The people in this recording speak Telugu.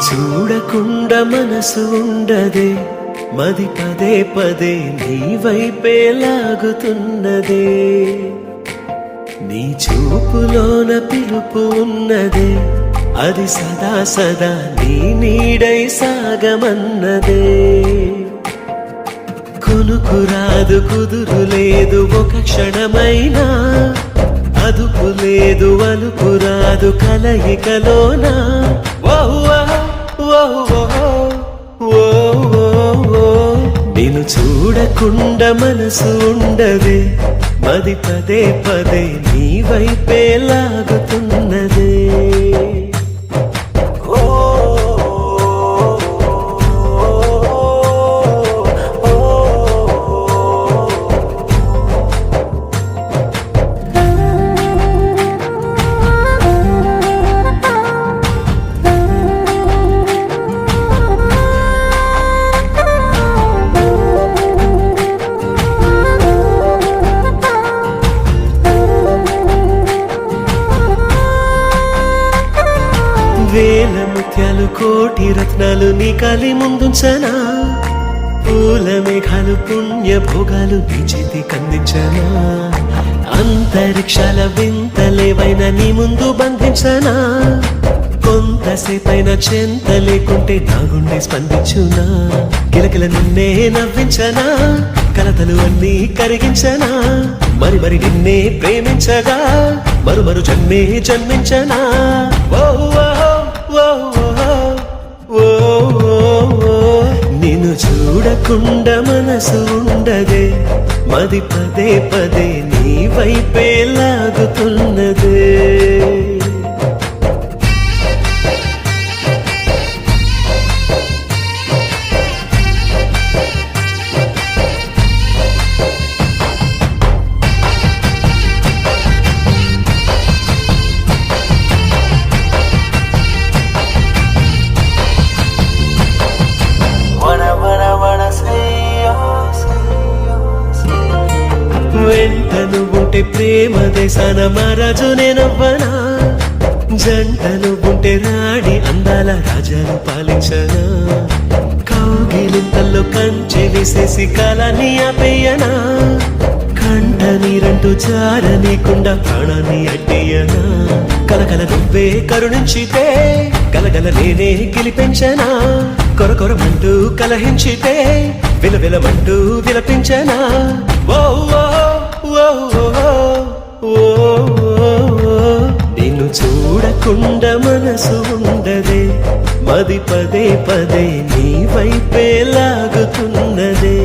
చూడకుండా మనసు ఉండదే, మది పదే పదే నీ వైపే లాగుతున్నదే. నీ చూపులోన పిలుపు ఉన్నదే, అది సదా సదా నీ నీడై సాగమన్నదే. కొనుకురాదు కుదురు లేదు ఒక క్షణమైనా, అదుపు లేదు అలుపు రాదు కలయికలోనా. నిన్ను చూడకుండా మనసు ఉండదే, మది పదే పదే నీ వైపే లాగుతున్నదే. వేల ముత్యాలు కోటి రత్నాలు నీ కాలి ముందుంచనా, పూల మేఘాలు పుణ్య భోగాలు నీ చేతి కందించనా. అంతరిక్షాల వింతలేవైనా నీ ముందు బంధించనా, కొంతసేపైనా చెంత లేకుంటే నా గుండె స్పందించునా. కిలకిల నిన్నే నవ్వించనా, కలతలు అన్నీ కరిగించనా. మరి మరి నిన్నే ప్రేమించగా మరు మరు జన్మే జన్మించనా. నిన్ను చూడకుండా మనసు ఉండదే, మది పదే పదే నీ వైపే లాగుతున్నదే. వెంటను ఉంటే ప్రేమ దేశాన మహారాజు నేనవ్వనా, జంటను ఉంటే రాడి అందాల రాజాను పాలించనా. కౌగిలింతల్లో కంచె వేసేసి కాలాన్ని ఆపేయనా, కంట నీరంటూ జారనీకుండా ప్రాణాన్ని అడ్డేయనా. కలకల నువ్వే కరుణించితే గలగల నేనే గెలిపించనా. కొరకొరమంటూ కలహించితే విలవిలమంటూ విలపించనా. నిన్ను చూడకుండా మనసు ఉండదే, మది పదే పదే నీ వైపే లాగుతున్నదే.